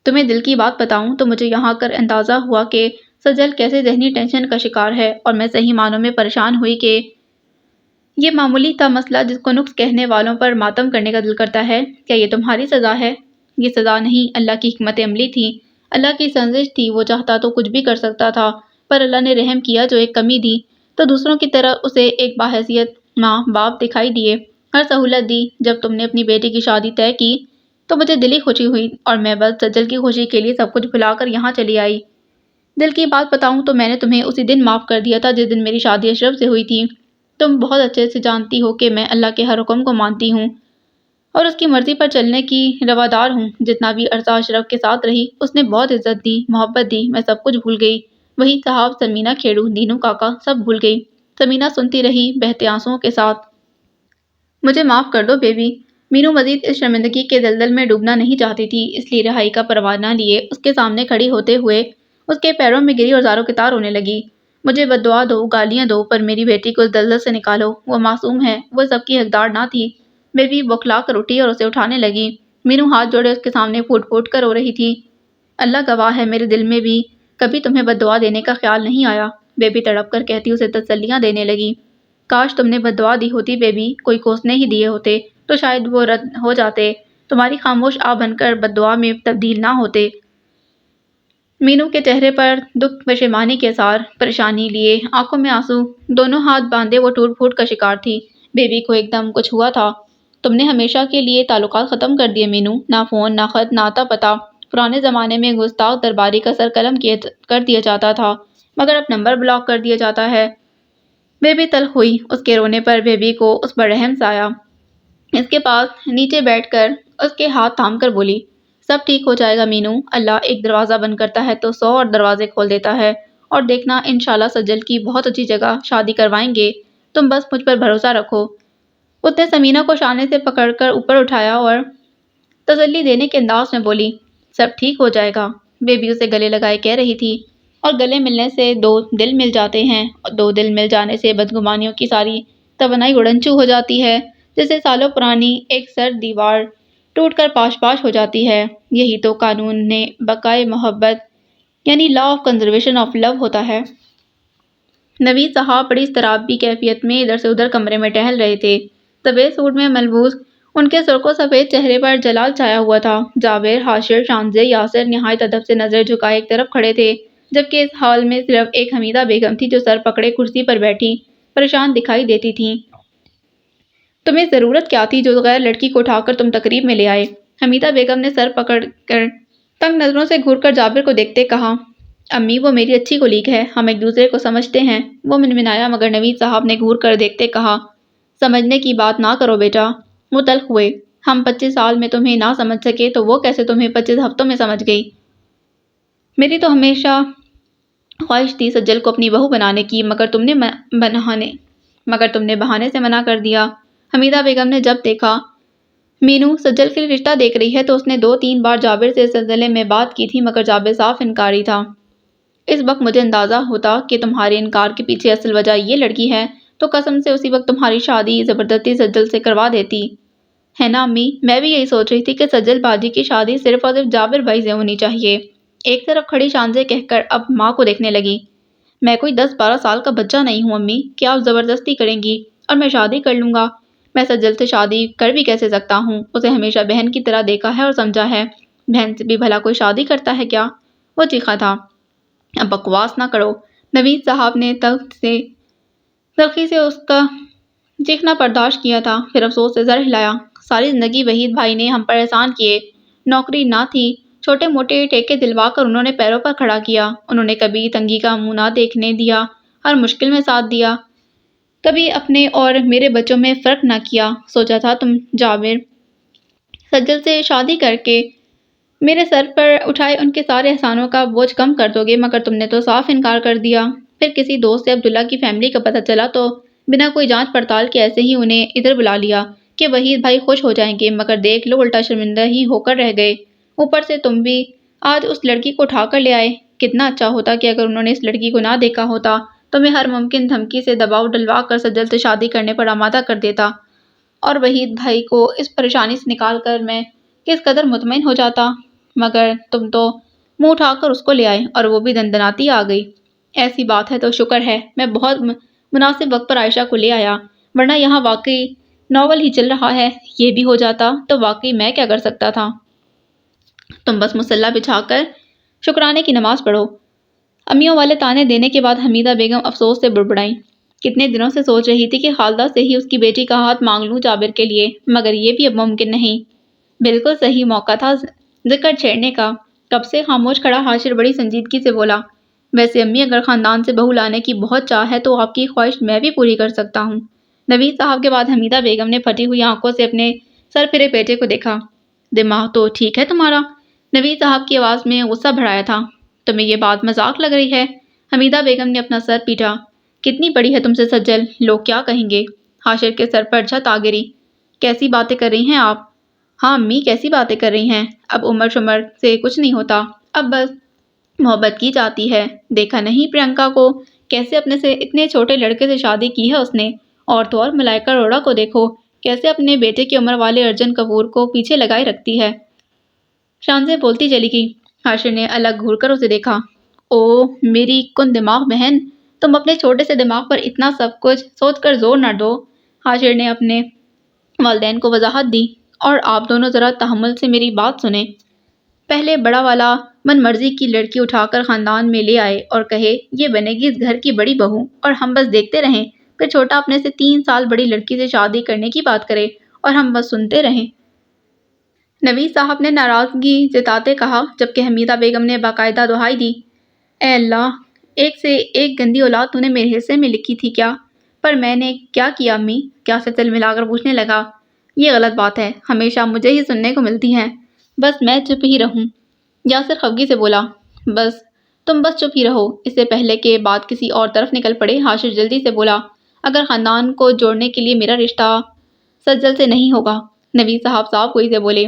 تمہیں دل کی بات بتاؤں تو مجھے یہاں کر اندازہ ہوا کہ سجل کیسے ذہنی ٹینشن کا شکار ہے، اور میں صحیح معنوں میں پریشان ہوئی کہ یہ معمولی تا مسئلہ جس کو نقص کہنے والوں پر ماتم کرنے کا دل کرتا ہے، کیا یہ تمہاری سزا ہے؟ یہ سزا نہیں، اللہ کی حکمت عملی تھی، اللہ کی سرزش تھی۔ وہ چاہتا تو کچھ بھی کر سکتا تھا، پر اللہ نے رحم کیا جو ایک کمی دی تو دوسروں کی طرح اسے ایک باحیثیت ماں باپ دکھائی دیے، ہر سہولت دی۔ جب تم نے اپنی بیٹی کی شادی طے کی تو مجھے دلی خوشی ہوئی، اور میں بس سجل کی خوشی کے لیے سب کچھ بھلا کر یہاں چلی آئی۔ دل کی بات بتاؤں تو میں نے تمہیں اسی دن معاف کر دیا تھا جس دن میری شادی اشرف سے ہوئی تھی۔ تم بہت اچھے سے جانتی ہو کہ میں اللہ کے ہر حکم کو مانتی ہوں اور اس کی مرضی پر چلنے کی روادار ہوں۔ جتنا بھی عرصہ اشرف کے ساتھ رہی اس نے بہت عزت دی، محبت دی، میں سب کچھ بھول گئی۔ وہی صاحب، سلمینا کھیڑو، دینو کاکا، سب بھول گئی۔ سمینا سنتی رہی بہتے آنسوؤں کے ساتھ۔ مجھے معاف کر دو بیبی۔ مینو مزید اس شرمندگی کے دلدل میں ڈوبنا نہیں چاہتی تھی، اس لیے رہائی کا پرواہ نہ لیے اس کے سامنے کھڑی ہوتے ہوئے اس کے پیروں میں گری اور زاروں کی تار رونے لگی۔ مجھے بد دعا دو، گالیاں دو، پر میری بیٹی کو اس دلدل سے نکالو۔ وہ معصوم ہے، وہ سب کی حقدار نہ تھی۔ بیبی بوکھلا کر اٹھی اور اسے اٹھانے لگی۔ مینو ہاتھ جوڑے اس کے سامنے پھوٹ پھوٹ کر رو رہی تھی۔ اللہ گواہ ہے، میرے دل میں بھی کبھی تمہیں بد دعا دینے کا خیال نہیں آیا، بیبی تڑپ کر کہتی اسے تسلیاں دینے لگی۔ کاش تم نے بد دعا دی ہوتی بیبی، کوئی کوسنے ہی دیے ہوتے تو شاید وہ رد ہو جاتے، تمہاری خاموش آ بن کر بد دعا میں تبدیل نہ ہوتے۔ مینو کے چہرے پر دکھ پشیمانی کے آثار، پریشانی لیے آنکھوں میں آنسو، دونوں ہاتھ باندھے وہ ٹوٹ پھوٹ کا شکار تھی۔ بیبی کو ایک دم کچھ ہوا تھا۔ تم نے ہمیشہ کے لیے تعلقات ختم کر دیے مینو، نہ فون، نہ خط، نہ اتا پتہ۔ پرانے زمانے میں گستاخ درباری کا سر قلم کر دیا جاتا تھا، مگر اب نمبر بلاک کر دیا جاتا ہے۔ بیبی تلخ ہوئی۔ اس کے رونے پر بیبی کو اس پر رحم سا آیا۔ اس کے پاس نیچے بیٹھ کر اس کے ہاتھ تھام کر بولی، سب ٹھیک ہو جائے گا مینو، اللہ ایک دروازہ بند کرتا ہے تو 100 اور دروازے کھول دیتا ہے، اور دیکھنا انشاءاللہ سجل کی بہت اچھی جگہ شادی کروائیں گے، تم بس مجھ پر بھروسہ رکھو۔ اس نے سمینا کو شانے سے پکڑ کر اوپر اٹھایا اور تسلی دینے کے انداز میں بولی، سب ٹھیک ہو جائے گا۔ بیبی اسے گلے لگائے کہہ رہی تھی، اور گلے ملنے سے 2 دل مل جاتے ہیں، اور 2 دل مل جانے سے بدگمانیوں کی ساری توانائی اڑنچو ہو جاتی ہے، جیسے سالوں پرانی ایک سرد دیوار ٹوٹ کر پاش پاش ہو جاتی ہے۔ یہی تو قانون بقائے محبت یعنی law of conservation of love ہوتا ہے۔ نوید صاحب بڑی اضطرابی کیفیت میں ادھر سے ادھر کمرے میں ٹہل رہے تھے۔ سفید سوٹ میں ملبوس ان کے سرخ و سفید چہرے پر جلال چھایا ہوا تھا۔ جابر، حاشر، شانزے، یاسر نہایت ادب سے نظریں جھکائے ایک طرف کھڑے تھے، جبکہ اس ہال میں صرف ایک حمیدہ بیگم تھی جو سر پکڑے کرسی پر بیٹھی پریشان دکھائی دیتی تھیں۔ تمہیں ضرورت کیا تھی جو غیر لڑکی کو اٹھا کر تم تقریب میں لے آئے؟ حمیدہ بیگم نے سر پکڑ کر تنگ نظروں سے گھور کر جابر کو دیکھتے کہا، امی وہ میری اچھی کولیگ ہے، ہم ایک دوسرے کو سمجھتے ہیں۔ وہ منمنایا، مگر نوید صاحب نے گھور کر دیکھتے کہا، سمجھنے کی بات نہ کرو بیٹا، وہ تلخ ہوئے۔ ہم 25 سال میں تمہیں نہ سمجھ سکے تو وہ کیسے تمہیں 25 ہفتوں میں سمجھ گئی؟ میری تو ہمیشہ خواہش تھی سجل کو اپنی بہو بنانے کی، مگر تم نے بہانے سے منع کر دیا۔ حمیدہ بیگم نے جب دیکھا مینو سجل کے لیے رشتہ دیکھ رہی ہے تو اس نے 2-3 بار جابر سے اس سلسلے میں بات کی تھی، مگر جابر صاف انکاری تھا۔ اس وقت مجھے اندازہ ہوتا کہ تمہارے انکار کے پیچھے اصل وجہ یہ لڑکی ہے تو قسم سے اسی وقت تمہاری شادی زبردستی سجل سے کروا دیتی، ہے نا امی؟ میں بھی یہی سوچ رہی تھی کہ سجل باجی کی شادی صرف اور صرف جابر بھائی سے ہونی چاہیے۔ ایک طرف کھڑی شانزے کہہ کر اب ماں کو دیکھنے لگی۔ میں کوئی 10-12 سال کا بچہ نہیں ہوں امی کہ آپ زبردستی کریں گی اور میں شادی کر لوں گا۔ میں سجل سے شادی کر بھی کیسے سکتا ہوں؟ اسے ہمیشہ بہن کی طرح دیکھا ہے اور سمجھا ہے۔ بہن سے بھی بھلا کوئی شادی کرتا ہے کیا؟ وہ چیخا تھا۔ اب بکواس نہ کرو۔ نوید صاحب نے تلخی سے اس کا چیخنا برداشت کیا تھا، پھر افسوس سے سر ہلایا۔ ساری زندگی وحید بھائی نے ہم پر احسان کیے، نوکری نہ تھی، چھوٹے موٹے ٹھیکے دلوا کر انہوں نے پیروں پر کھڑا کیا۔ انہوں نے کبھی تنگی کا منہ نہ دیکھنے دیا، ہر مشکل میں ساتھ دیا، کبھی اپنے اور میرے بچوں میں فرق نہ کیا۔ سوچا تھا تم جابر سجل سے شادی کر کے میرے سر پر اٹھائے ان کے سارے احسانوں کا بوجھ کم کر دو گے، مگر تم نے تو صاف انکار کر دیا۔ پھر کسی دوست سے عبداللہ کی فیملی کا پتہ چلا تو بنا کوئی جانچ پڑتال کے ایسے ہی انہیں ادھر بلا لیا کہ وحید بھائی خوش ہو جائیں گے، مگر دیکھ لو الٹا شرمندہ ہی ہو کر رہ گئے۔ اوپر سے تم بھی آج اس لڑکی کو اٹھا کر لے آئے۔ کتنا اچھا ہوتا کہ اگر انہوں نے اس لڑکی کو نہ دیکھا ہوتا تو میں ہر ممکن دھمکی سے دباؤ ڈلوا کر سجل سے شادی کرنے پر آمادہ کر دیتا اور وحید بھائی کو اس پریشانی سے نکال کر میں کس قدر مطمئن ہو جاتا، مگر تم تو منہ اٹھا کر اس کو لے آئے اور وہ بھی دندناتی آ گئی۔ ایسی بات ہے تو شکر ہے میں بہت مناسب وقت پر عائشہ کو لے آیا، ورنہ یہاں واقعی ناول ہی چل رہا ہے۔ یہ بھی ہو جاتا تو واقعی میں کیا کر سکتا تھا؟ تم بس مصلی بچھا کر شکرانے کی نماز پڑھو۔ امیوں والے تانے دینے کے بعد حمیدہ بیگم افسوس سے بڑبڑائیں۔ کتنے دنوں سے سوچ رہی تھی کہ خالدہ سے ہی اس کی بیٹی کا ہاتھ مانگ لوں جابر کے لیے، مگر یہ بھی اب ممکن نہیں۔ بالکل صحیح موقع تھا ذکر چھیڑنے کا۔ کب سے خاموش کھڑا حاشر بڑی سنجیدگی سے بولا، ویسے امی اگر خاندان سے بہو لانے کی بہت چاہ ہے تو آپ کی خواہش میں بھی پوری کر سکتا ہوں۔ نوید صاحب کے بعد حمیدہ بیگم نے پھٹی ہوئی آنکھوں سے اپنے سر پھرے بیٹے کو دیکھا۔ دماغ تو ٹھیک ہے تمہارا؟ نوید صاحب کی آواز میں غصہ بھرایا تھا۔ تمہیں یہ بات مذاق لگ رہی ہے؟ حمیدہ بیگم نے اپنا سر پیٹا۔ کتنی بڑی ہے تم سے سجل، لوگ کیا کہیں گے؟ حاشر کے سر پر چھت آ گری۔ کیسی باتیں کر رہی ہیں آپ؟ ہاں امی کیسی باتیں کر رہی ہیں؟ اب عمر شمر سے کچھ نہیں ہوتا، اب بس محبت کی جاتی ہے۔ دیکھا نہیں پرینکا کو کیسے اپنے سے اتنے چھوٹے لڑکے سے شادی کی ہے اس نے، اور تو اور ملائکہ اروڑا کو دیکھو کیسے اپنے بیٹے کی عمر والے ارجن کپور کو پیچھے لگائے رکھتی ہے۔ شانزیں بولتی چلی گئی۔ حاشر نے الگ گھور کر اسے دیکھا۔ او میری کن دماغ بہن، تم اپنے چھوٹے سے دماغ پر اتنا سب کچھ سوچ کر زور نہ دو۔ حاشر نے اپنے والدین کو وضاحت دی، اور آپ دونوں ذرا تحمل سے میری بات سنیں۔ پہلے بڑا والا من مرضی کی لڑکی اٹھا کر خاندان میں لے آئے اور کہے یہ بنے گی اس گھر کی بڑی بہو، اور ہم بس دیکھتے رہیں، پھر چھوٹا اپنے سے 3 سال بڑی لڑکی سے شادی کرنے کی بات کرے اور ہم بس سنتے رہیں۔ نوید صاحب نے ناراضگی جتاتے کہا، جبکہ حمیدہ بیگم نے باقاعدہ دہائی دی، اے اللہ، ایک سے ایک گندی اولاد تو نے میرے حصے میں لکھی تھی کیا؟ پر میں نے کیا کیا امی؟ کیا سے تل ملا کر پوچھنے لگا۔ یہ غلط بات ہے، ہمیشہ مجھے ہی سننے کو ملتی ہے، بس میں چپ ہی رہوں۔ یاسر خفگی سے بولا، تم بس چپ ہی رہو۔ اس سے پہلے کہ بات کسی اور طرف نکل پڑے، حاشر جلدی سے بولا، اگر خاندان کو جوڑنے کے لیے میرا رشتہ سجل سے نہیں ہوگا۔ نوید صاحب صاف گوئی سے بولے،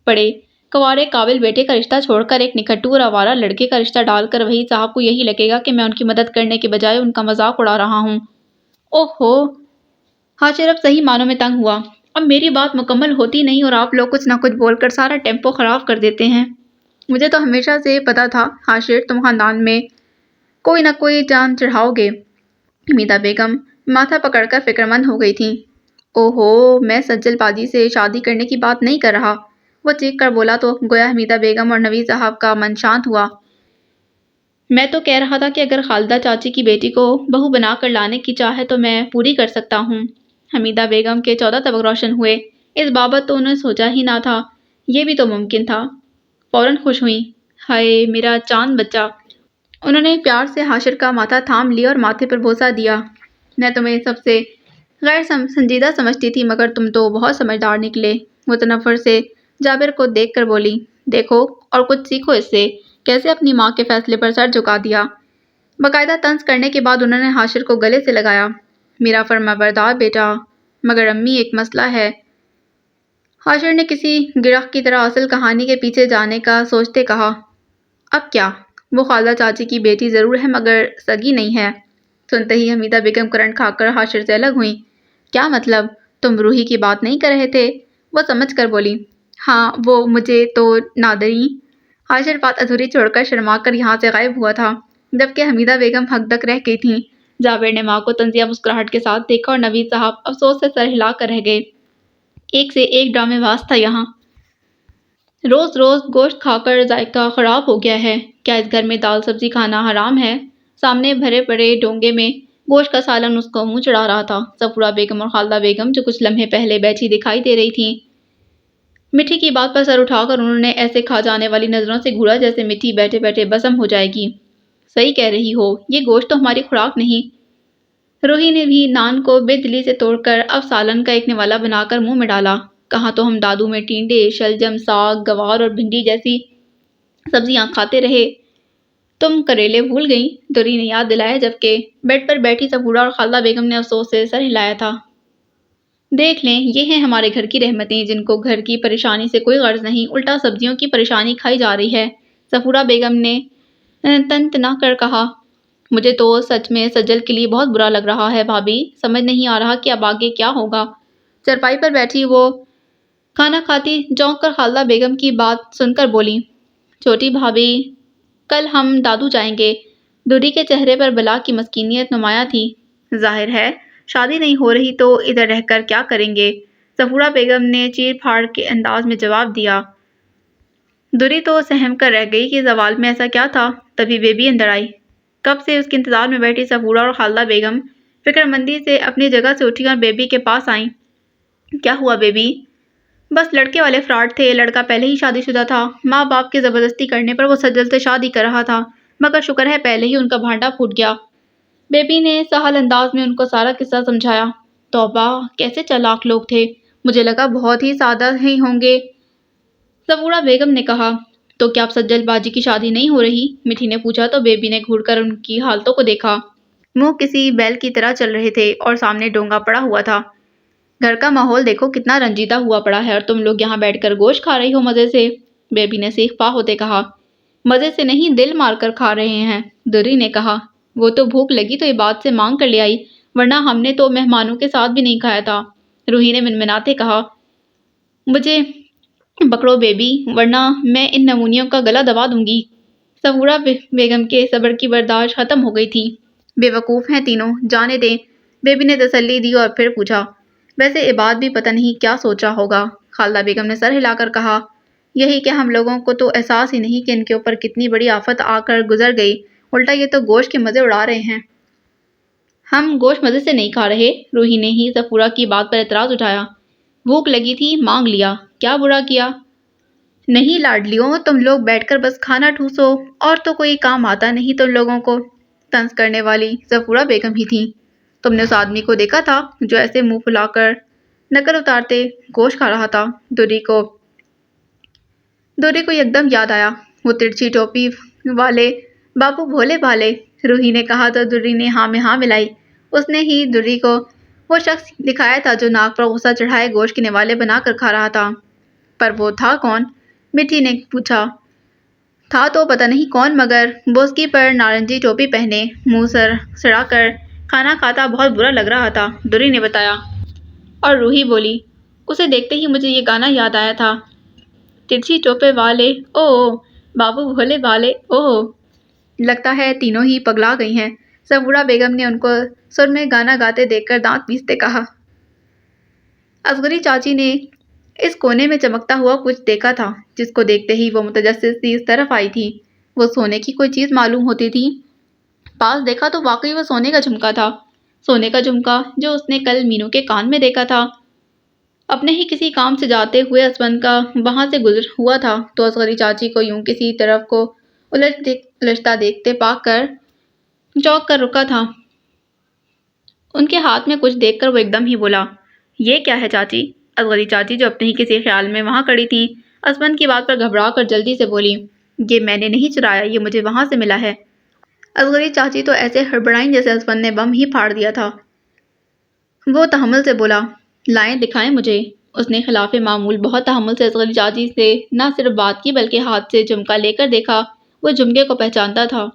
پڑے کنوارے قابل بیٹے کا رشتہ چھوڑ کر ایک نکھٹو اور آوارہ لڑکے کا رشتہ ڈال کر وحید صاحب کو یہی لگے گا کہ میں ان کی مدد کرنے کے بجائے ان کا مذاق اڑا رہا ہوں۔ اوہو، حاشر اب صحیح معنوں میں تنگ ہوا۔ اب میری بات مکمل ہوتی نہیں اور آپ لوگ کچھ نہ کچھ بول کر سارا ٹیمپو خراب کر دیتے ہیں۔ مجھے تو ہمیشہ سے پتا تھا حاشر تم خاندان میں کوئی نہ کوئی جان چڑھاؤ گے۔ حمیدہ بیگم ماتھا پکڑ کر فکر مند ہو گئی تھیں۔ اوہو، میں سجل باجی سے شادی کرنے کی بات نہیں کر رہا، وہ چیخ کر بولا تو گویا حمیدہ بیگم اور نوید صاحب کا من شانت ہوا۔ میں تو کہہ رہا تھا کہ اگر خالدہ چاچی کی بیٹی کو بہو بنا کر لانے کی چاہ ہے تو میں پوری کر سکتا ہوں۔ حمیدہ بیگم کے 14 طبق روشن ہوئے۔ اس بابت تو انہوں نے سوچا ہی نہ تھا، یہ بھی تو ممکن تھا۔ فوراً خوش ہوئیں، ہائے میرا چاند بچہ۔ انہوں نے پیار سے حاشر کا ماتھا تھام لیا اور ماتھے پر بوسہ دیا۔ میں تمہیں سب سے غیر سنجیدہ سمجھتی تھی مگر تم تو بہت سمجھدار نکلے۔ متنفر سے جابر کو دیکھ کر بولی، دیکھو اور کچھ سیکھو اس سے، کیسے اپنی ماں کے فیصلے پر سر جھکا دیا۔ باقاعدہ طنز کرنے کے بعد انہوں نے حاشر کو گلے سے لگایا۔ میرا فرمانبردار بیٹا، مگر امی ایک مسئلہ ہے۔ حاشر نے کسی گرہ کی طرح اصل کہانی کے پیچھے جانے کا سوچتے کہا، اب کیا؟ وہ خالدہ چاچی کی بیٹی ضرور ہے مگر سگی نہیں ہے۔ سنتے ہی حمیدہ بیگم کرنٹ کھا کر حاشر سے الگ ہوئیں۔ کیا مطلب؟ تم روحی کی بات نہیں کر رہے تھے؟ وہ سمجھ کر بولی، ہاں وہ مجھے تو نادری۔ حاشر بات ادھوری چھوڑ کر شرما کر یہاں سے غائب ہوا تھا، جبکہ حمیدہ بیگم حق دک رہ گئی تھیں۔ جابر نے ماں کو طنزیہ مسکراہٹ کے ساتھ دیکھا اور نوید صاحب افسوس سے سر ہلا کر رہ گئے۔ ایک سے ایک ڈرامے باز تھا یہاں۔ روز روز گوشت کھا کر ذائقہ خراب ہو گیا ہے۔ کیا اس گھر میں دال سبزی کھانا حرام ہے؟ سامنے بھرے پڑے ڈونگے میں گوشت کا سالن اس کو منہ چڑھا رہا تھا۔ صفورہ بیگم اور خالدہ بیگم جو کچھ لمحے پہلے بیٹھی دکھائی دے رہی تھیں، مٹھی کی بات پر سر اٹھا کر انہوں نے ایسے کھا جانے والی نظروں سے گھورا جیسے مٹھی بیٹھے بیٹھے بسم ہو جائے گی۔ صحیح کہہ رہی ہو، یہ گوشت تو ہماری خوراک نہیں۔ روحی نے بھی نان کو بے دلی سے توڑ کر اب سالن کا ایک نوالا بنا کر منہ میں ڈالا۔ کہاں تو ہم دادو میں ٹینڈے، شلجم، ساگ، گوار اور بھنڈی جیسی سبزیاں کھاتے رہے، تم کریلے بھول گئیں؟ دوری نے یاد دلایا، جبکہ بیڈ پر بیٹھی صفورہ اور خالدہ بیگم نے افسوس سے سر ہلایا تھا۔ دیکھ لیں، یہ ہیں ہمارے گھر کی رحمتیں، جن کو گھر کی پریشانی سے کوئی غرض نہیں، الٹا سبزیوں کی پریشانی کھائی جا رہی ہے۔ صفورہ بیگم نے تنتنا کر کہا، مجھے تو سچ میں سجل کے لیے بہت برا لگ رہا ہے بھابھی، سمجھ نہیں آ رہا کہ اب آگے کیا ہوگا۔ چرپائی پر بیٹھی وہ کھانا کھاتی چونک کر خالدہ بیگم کی بات سن کر بولی، چھوٹی بھابھی، کل ہم دادو جائیں گے۔ دوری کے چہرے پر بلا کی مسکینیت نمایاں تھی۔ ظاہر ہے شادی نہیں ہو رہی تو ادھر رہ کر کیا کریں گے؟ صفورہ بیگم نے چیر پھاڑ کے انداز میں جواب دیا۔ دوری تو سہم کر رہ گئی کہ زوال میں ایسا کیا تھا، تبھی بیبی اندر آئی۔ کب سے اس کے انتظار میں بیٹھی صفورہ اور خالدہ بیگم فکر مندی سے اپنی جگہ سے اٹھی اور بیبی کے پاس آئیں۔ کیا ہوا بیبی؟ بس لڑکے والے فراڈ تھے، لڑکا پہلے ہی شادی شدہ تھا، ماں باپ کی زبردستی کرنے پر وہ سجل سے شادی کر رہا تھا، مگر شکر ہے پہلے ہی ان کا بھانڈا پھوٹ گیا۔ بیبی نے سہل انداز میں ان کو سارا قصہ سمجھایا۔ توبہ، کیسے چالاک لوگ تھے، مجھے لگا بہت ہی سادہ ہی ہوں گے۔ صفورہ بیگم نے کہا، تو کیا اب سجل باجی کی شادی نہیں ہو رہی؟ مٹھی نے پوچھا تو بیبی نے گھور کر ان کی حالتوں کو دیکھا۔ منہ کسی بیل کی طرح چل رہے تھے اور سامنے ڈونگا پڑا ہوا تھا۔ گھر کا ماحول دیکھو کتنا رنجیدہ ہوا پڑا ہے اور تم لوگ یہاں بیٹھ کر گوشت کھا رہی ہو مزے سے، بیبی نے سیخ پا ہوتے کہا۔ مزے سے نہیں، دل مار کر کھا رہے ہیں، دوری نے کہا۔ وہ تو بھوک لگی تو عباد سے مانگ کر لے آئی، ورنہ ہم نے تو مہمانوں کے ساتھ بھی نہیں کھایا تھا، روحی نے منمناتے کہا۔ مجھے پکڑو بیبی، ورنہ میں ان نمونیوں کا گلا دبا دوں گی۔ صفورہ بیگم کے صبر کی برداشت ختم ہو گئی تھی۔ بے وقوف ہیں تینوں، جانے دیں، بیبی نے تسلی دی اور پھر پوچھا، ویسے عباد بھی پتہ نہیں کیا سوچا ہوگا؟ خالدہ بیگم نے سر ہلا کر کہا، یہی کہ ہم لوگوں کو تو احساس ہی نہیں کہ ان کے اوپر کتنی بڑی آفت آ کر گزر گئی، الٹا یہ تو گوشت کے مزے اڑا رہے ہیں۔ ہم گوشت مزے سے نہیں کھا رہے، روحی نے ہی صفورہ کی بات پر اعتراض اٹھایا۔ بھوک لگی تھی، مانگ لیا، کیا برا کیا؟ نہیں لاڈلیوں، تم لوگ بیٹھ کر بس کھانا ٹھوسو، اور تو کوئی کام آتا نہیں تم لوگوں کو۔ طنز کرنے والی صفورہ بیگم ہی تھیں۔ تم نے اس آدمی کو دیکھا تھا جو ایسے منہ پھلا کر نقل اتارتے گوشت کھا رہا تھا؟ دوری کو یکدم یاد آیا، وہ ترچھی ٹوپی والے باپو بھولے بھالے، روحی نے کہا تو دوری نے ہاں میں ہاں ملائی۔ اس نے ہی دوری کو وہ شخص دکھایا تھا جو ناک پر غصہ چڑھائے گوشت کے نوالے بنا کر کھا رہا تھا۔ پر وہ تھا کون؟ مٹھی نے پوچھا۔ تھا تو پتہ نہیں کون، مگر بوسکی پر نارنجی ٹوپی پہنے، منہ سڑا کر کھانا کھاتا بہت برا لگ رہا تھا، دوری نے بتایا۔ اور روحی بولی، اسے دیکھتے ہی مجھے یہ گانا یاد آیا تھا، ترچھی ٹوپے والے او بابو بھولے بھالے او۔ لگتا ہے تینوں ہی پگلا گئی ہیں، صفورہ بیگم نے ان کو سر میں گانا گاتے دیکھ کر دانت پیستے کہا۔ اصغری چاچی نے اس کونے میں چمکتا ہوا کچھ دیکھا تھا، جس کو دیکھتے ہی وہ متجسس سی اس طرف آئی تھی۔ وہ سونے کی کوئی چیز معلوم ہوتی تھی۔ پاس دیکھا تو واقعی وہ سونے کا جھمکا تھا، سونے کا جھمکا جو اس نے کل مینو کے کان میں دیکھا تھا۔ اپنے ہی کسی کام سے جاتے ہوئے اسپن کا وہاں سے گزر ہوا تھا تو اصغری چاچی کو یوں کسی طرف کو الجھتا دیکھتے پا کر چونک کر رکا تھا۔ ان کے ہاتھ میں کچھ دیکھ کر وہ ایک دم ہی بولا، یہ کیا ہے چاچی؟ اصغری چاچی جو اپنے ہی کسی خیال میں وہاں کھڑی تھی، اسمن کی بات پر گھبرا کر جلدی سے بولی، یہ میں نے نہیں چرایا، یہ مجھے وہاں سے ملا ہے۔ اصغری چاچی تو ایسے ہڑبڑائیں جیسے اسمن نے بم ہی پھاڑ دیا تھا۔ وہ تحمل سے بولا، لائیں دکھائیں مجھے۔ اس نے خلاف معمول بہت تحمل سے اصغری چاچی سے نہ صرف بات کی بلکہ ہاتھ سے جھمکا لے کر دیکھا۔ وہ جھمکے کو پہچانتا تھا۔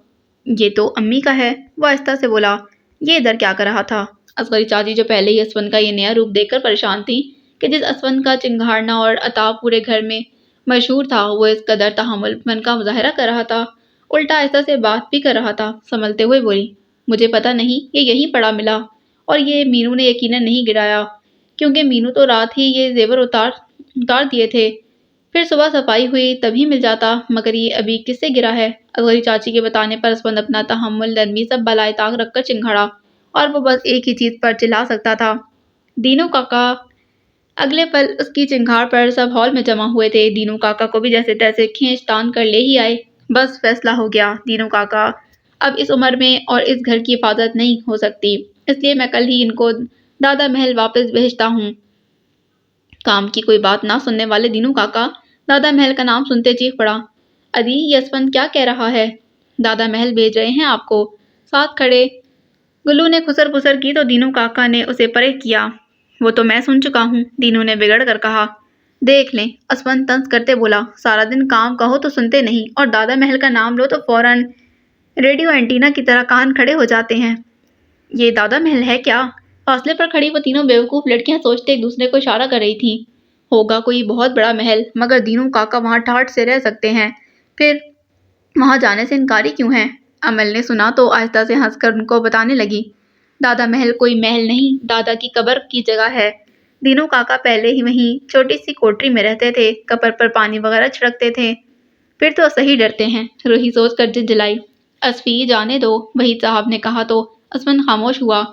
یہ تو امی کا ہے، وہ آہستہ سے بولا، یہ ادھر کیا کر رہا تھا؟ اصغری چاچی جو پہلے ہی اسفند کا یہ نیا روپ دیکھ کر پریشان تھی کہ جس اسفند کا چنگھاڑنا اور عتاب پورے گھر میں مشہور تھا وہ اس قدر تحمل من کا مظاہرہ کر رہا تھا، الٹا آہستہ سے بات بھی کر رہا تھا، سنبھلتے ہوئے بولی، مجھے پتہ نہیں، یہ یہیں پڑا ملا، اور یہ مینو نے یقیناً نہیں گرایا، کیونکہ مینو تو رات ہی یہ زیور اتار دیے تھے، پھر صبح صفائی ہوئی تبھی مل جاتا، مگر یہ ابھی کس سے گرا ہے؟ اصغری چاچی کے بتانے پر اسفند اپنا تحمل نرمی سب بالائے طاق رکھ کر چنگھاڑا، اور وہ بس ایک ہی چیز پر چلا سکتا تھا، دینو کاکا۔ اگلے پل اس کی چنگھاڑ پر سب ہال میں جمع ہوئے تھے۔ دینو کاکا کو بھی جیسے تیسے کھینچ تان کر لے ہی آئے۔ بس فیصلہ ہو گیا، دینو کاکا اب اس عمر میں اور اس گھر کی حفاظت نہیں ہو سکتی، اس لیے میں کل ہی ان کو دادا محل واپس بھیجتا ہوں۔ کام کی کوئی بات نہ سننے والے دینو کاکا دادا محل کا نام سنتے چیخ پڑا، ادی یہ اسفند کیا کہہ رہا ہے؟ دادا محل بھیج رہے ہیں آپ کو۔ ساتھ کھڑے گلو نے خسر پسر کی تو دینو کاکا نے اسے پرے کیا، وہ تو میں سن چکا ہوں، دینو نے بگڑ کر کہا۔ دیکھ لیں، اسفند طنز کرتے بولا، سارا دن کام کہو تو سنتے نہیں، اور دادا محل کا نام لو تو فوراً ریڈیو اینٹینا کی طرح کان کھڑے ہو جاتے ہیں۔ یہ دادا محل ہے کیا؟ فاصلے پر کھڑی وہ تینوں بیوقوف لڑکیاں سوچتے ایک دوسرے کو اشارہ کر رہی تھیں، ہوگا کوئی بہت بڑا محل، مگر دینو کاکا وہاں ٹھاٹھ سے رہ سکتے ہیں، پھر وہاں جانے سے انکاری کیوں ہیں؟ امل نے سنا تو آہستہ سے ہنس کر ان کو بتانے لگی، دادا محل کوئی محل نہیں، دادا کی قبر کی جگہ ہے۔ دینو کاکا پہلے ہی وہیں چھوٹی سی کوٹری میں رہتے تھے، قبر پر پانی وغیرہ چھڑکتے تھے۔ پھر تو صحیح ڈرتے ہیں، روحی سوچ کر جھنجھلائی۔ اصفی جانے دو، وحید صاحب نے کہا تو اسفند خاموش ہوا۔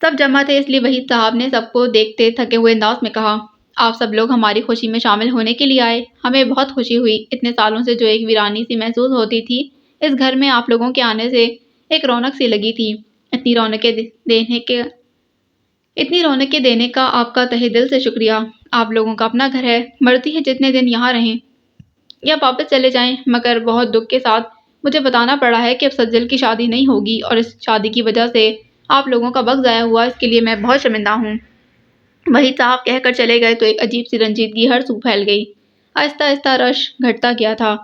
سب جمع تھے اس لیے وحید صاحب نے سب کو دیکھتے تھکے ہوئے انداز میں کہا، آپ سب لوگ ہماری خوشی میں شامل ہونے کے لیے آئے، ہمیں بہت خوشی ہوئی، اتنے سالوں سے جو ایک ویرانی سی محسوس ہوتی تھی، اس گھر میں آپ لوگوں کے آنے سے ایک رونق سی لگی تھی، اتنی رونقیں دینے کا آپ کا تہہ دل سے شکریہ۔ آپ لوگوں کا اپنا گھر ہے، مرضی ہے جتنے دن یہاں رہیں یا واپس چلے جائیں، مگر بہت دکھ کے ساتھ مجھے بتانا پڑا ہے کہ اب سجل کی شادی نہیں ہوگی، اور اس شادی کی وجہ سے آپ لوگوں کا وقت ضائع ہوا، اس کے لیے میں بہت شرمندہ ہوں۔ وحید صاحب کہہ کر چلے گئے تو ایک عجیب سی رنجیدگی ہر سو پھیل گئی، آہستہ آہستہ رش گھٹتا گیا تھا۔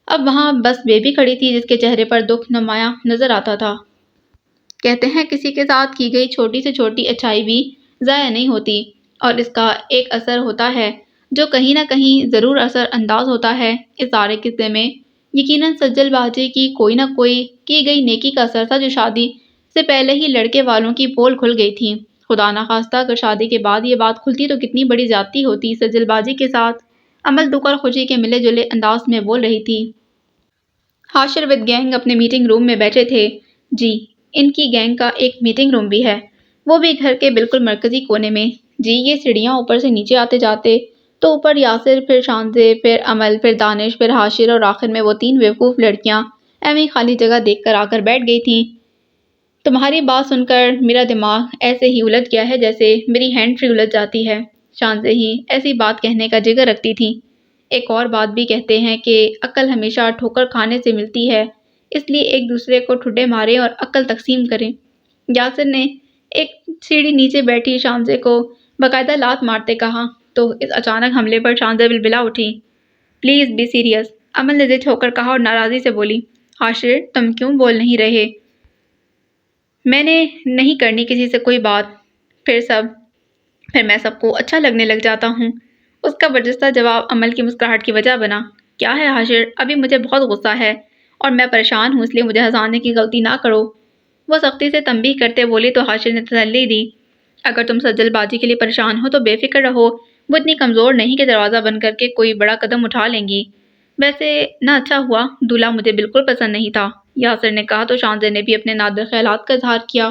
اب وہاں بس بیبی کھڑی تھی جس کے چہرے پر دکھ نمایاں نظر آتا تھا۔ کہتے ہیں کسی کے ساتھ کی گئی چھوٹی سے چھوٹی اچھائی بھی ضائع نہیں ہوتی، اور اس کا ایک اثر ہوتا ہے جو کہیں نہ کہیں ضرور اثر انداز ہوتا ہے۔ اس سارے قصے میں یقیناً سجل باجی کی کوئی نہ کوئی کی گئی نیکی کا اثر تھا جو شادی سے پہلے ہی لڑکے والوں کی پول کھل گئی تھی۔ خدا نخواستہ اگر شادی کے بعد یہ بات کھلتی تو کتنی بڑی زیادتی ہوتی سجل باجی کے ساتھ۔ امل دکھ اور خوشی کے ملے جلے انداز میں بول رہی تھی۔ حاشر ود گینگ اپنے میٹنگ روم میں بیٹھے تھے۔ جی، ان کی گینگ کا ایک میٹنگ روم بھی ہے، وہ بھی گھر کے بالکل مرکزی کونے میں۔ جی، یہ سیڑھیاں اوپر سے نیچے آتے جاتے تو اوپر یاسر، پھر شانزے، پھر امل، پھر دانش، پھر حاشر، اور آخر میں وہ تین بیوقوف لڑکیاں ایویں خالی جگہ دیکھ کر آ کر بیٹھ گئی تھیں۔ تمہاری بات سن کر میرا دماغ ایسے ہی الجھ گیا ہے جیسے میری ہینڈ فری الجھ جاتی ہے۔ شانزے ہی ایسی بات کہنے کا جگر رکھتی تھی۔ ایک اور بات بھی کہتے ہیں کہ عقل ہمیشہ ٹھوکر کھانے سے ملتی ہے، اس لیے ایک دوسرے کو ٹھڈے ماریں اور عقل تقسیم کریں۔ یاسر نے ایک سیڑھی نیچے بیٹھی شانزے کو باقاعدہ لات مارتے کہا تو اس اچانک حملے پر شانزے بلبلا اٹھی۔ پلیز بی سیریس، امل نے ضد ہو کر کہا اور ناراضی سے بولی، حاشر تم کیوں بول نہیں رہے؟ میں نے نہیں کرنی کسی سے کوئی بات، پھر میں سب کو اچھا لگنے لگ جاتا ہوں۔ اس کا برجستہ جواب امل کی مسکراہٹ کی وجہ بنا۔ کیا ہے حاشر، ابھی مجھے بہت غصہ ہے اور میں پریشان ہوں، اس لیے مجھے ہنسانے کی غلطی نہ کرو۔ وہ سختی سے تنبیہ کرتے بولی تو حاشر نے تسلی دی، اگر تم سجل باجی کے لیے پریشان ہو تو بے فکر رہو، وہ اتنی کمزور نہیں کہ دروازہ بند کر کے کوئی بڑا قدم اٹھا لیں گی۔ ویسے نہ اچھا ہوا، دولہا مجھے بالکل پسند نہیں تھا، یاسر نے کہا تو شانزے نے بھی اپنے نادر خیالات کا اظہار کیا،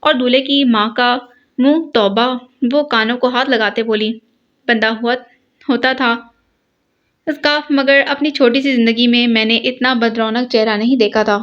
اور دولہے کی ماں کا منہ توبہ، وہ کانوں کو ہاتھ لگاتے بولی، بندہ ہوتا تھا اسکاف، مگر اپنی چھوٹی سی زندگی میں میں نے اتنا بدرونق چہرہ نہیں دیکھا تھا۔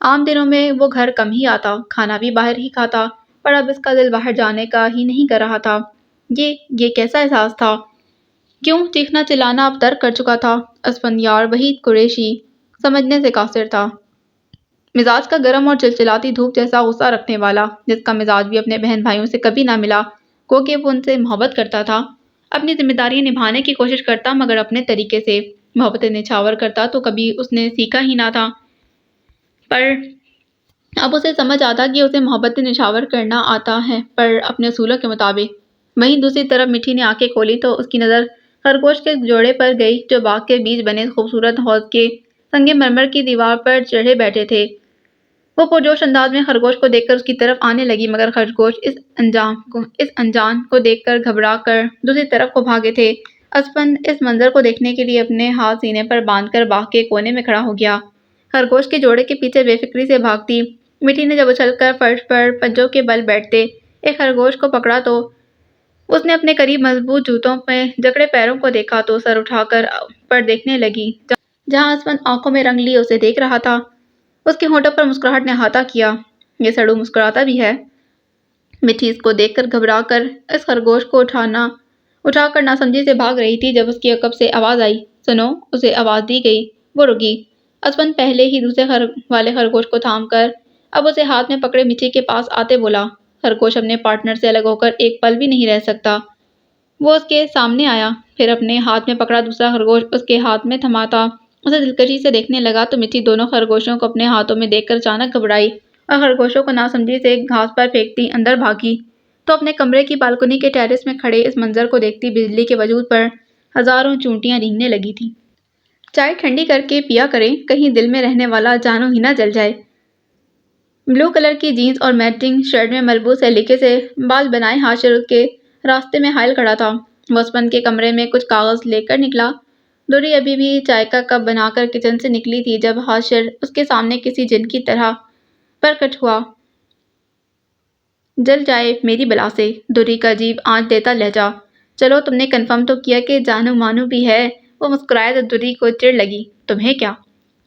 عام دنوں میں وہ گھر کم ہی آتا، کھانا بھی باہر ہی کھاتا، پر اب اس کا دل باہر جانے کا ہی نہیں کر رہا تھا۔ یہ کیسا احساس تھا؟ کیوں چیخنا چلانا اب ترک کر چکا تھا؟ اسفندیار وحید قریشی سمجھنے سے قاصر تھا۔ مزاج کا گرم اور چلچلاتی دھوپ جیسا غصہ رکھنے والا، جس کا مزاج بھی اپنے بہن بھائیوں سے کبھی نہ ملا، گو کہ وہ ان سے محبت کرتا تھا، اپنی ذمہ داریاں نبھانے کی کوشش کرتا مگر اپنے طریقے سے، محبت نچھاور کرتا تو کبھی اس نے سیکھا ہی نہ تھا، پر اب اسے سمجھ آتا کہ اسے محبت نچھاور کرنا آتا ہے پر اپنے اصولوں کے مطابق۔ وہیں دوسری طرف مٹھی نے آنکھیں کھولی تو اس کی نظر خرگوش کے جوڑے پر گئی جو باغ کے بیچ بنے خوبصورت حوض کے سنگ مرمر کی دیوار پر چڑھے بیٹھے تھے۔ وہ پرجوش انداز میں خرگوش کو دیکھ کر اس کی طرف آنے لگی مگر خرگوش اس انجان کو دیکھ کر گھبرا کر دوسری طرف کو بھاگے تھے۔ اسفند اس منظر کو دیکھنے کے لیے اپنے ہاتھ سینے پر باندھ کر باغ کے کونے میں کھڑا ہو گیا، خرگوش کے جوڑے کے پیچھے بے فکری سے بھاگتی مٹھی نے جب اچھل کر فرش پر پنجوں کے بل بیٹھتے ایک خرگوش کو پکڑا تو اس نے اپنے قریب مضبوط جوتوں میں جکڑے پیروں کو دیکھا تو سر اٹھا کر پر دیکھنے لگی، جہاں اسفند آنکھوں میں رنگ لیے اسے دیکھ رہا تھا۔ اس کے ہونٹوں پر مسکراہٹ نے احاطہ کیا، یہ سڑو مسکراتا بھی ہے۔ مٹھی اس کو دیکھ کر گھبرا کر اس خرگوش کو اٹھا کر ناسمجھی سے بھاگ رہی تھی جب اس کی عقب سے آواز آئی، سنو! اسے آواز دی گئی، وہ رکی۔ اسفند پہلے ہی دوسرے والے خرگوش کو تھام کر اب اسے ہاتھ میں پکڑے مٹھی کے پاس آتے بولا، خرگوش اپنے پارٹنر سے الگ ہو کر ایک پل بھی نہیں رہ سکتا۔ وہ اس کے سامنے آیا، پھر اپنے ہاتھ میں پکڑا دوسرا خرگوش اس کے ہاتھ میں تھماتا اسے دلکشی سے دیکھنے لگا تو مٹھی دونوں خرگوشوں کو اپنے ہاتھوں میں دیکھ کر اچانک گھبرائی اور خرگوشوں کو ناسمجھی سے گھاس پر پھینکتی اندر بھاگی تو اپنے کمرے کی بالکنی کے ٹیرس میں کھڑے اس منظر کو دیکھتی بجلی کے وجود پر ہزاروں چونٹیاں رینگنے لگی تھیں۔ چائے ٹھنڈی کر کے پیا کریں، کہیں دل میں رہنے والا جانو ہی نہ جل جائے۔ بلو کلر کی جینس اور میٹنگ شرٹ میں ملبوس سلیقے سے بال بنائے حاشر اس کے راستے میں حائل کھڑا تھا۔ وہ اسفند کے کمرے میں کچھ کاغذ لے کر نکلا۔ دوری ابھی بھی چائے کا کپ بنا کر کچن سے نکلی تھی جب حاشر اس کے سامنے کسی جن کی طرح پرکٹ ہوا۔ جل جائے میری بلا سے، دوری کا عجیب آنچ دیتا لہجہ، چلو تم نے کنفرم تو کیا کہ جانو مانو بھی ہے؟ وہ مسکرائے تو دوری کو چڑ لگی، تمہیں کیا؟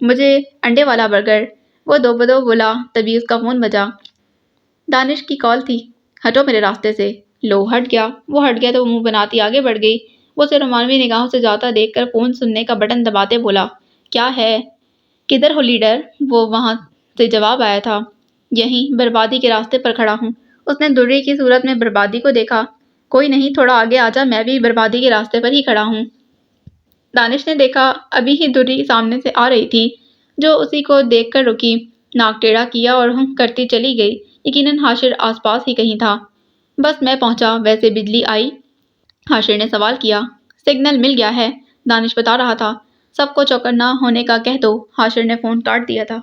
مجھے انڈے والا برگر، وہ دو بدو بولا۔ تبھی اس کا فون بجا، دانش کی کال تھی، ہٹو میرے راستے سے۔ لو ہٹ گیا، وہ ہٹ گیا تو وہ منہ بناتی آگے بڑھ گئی۔ وہ اسے رومانوی نگاہوں سے جاتا دیکھ کر فون سننے کا بٹن دباتے بولا، کیا ہے؟ کدھر ہو لیڈر؟ وہ وہاں سے جواب آیا تھا، یہیں بربادی کے راستے پر کھڑا ہوں۔ اس نے دوری کی صورت میں بربادی کو دیکھا، کوئی نہیں تھوڑا آگے آجا، میں بھی بربادی کے راستے پر ہی کھڑا ہوں۔ دانش نے دیکھا ابھی ہی دوری سامنے سے آ رہی تھی جو اسی کو دیکھ کر رکی، ناک ٹیڑھا کیا اور ہم کرتی چلی گئی، یقیناً حاشر آس پاس ہی کہیں تھا۔ بس میں پہنچا، ویسے بجلی آئی؟ حاشر نے سوال کیا۔ سگنل مل گیا ہے، دانش بتا رہا تھا۔ سب کو چوکنا ہونے کا کہہ دو، حاشر نے فون کاٹ دیا تھا۔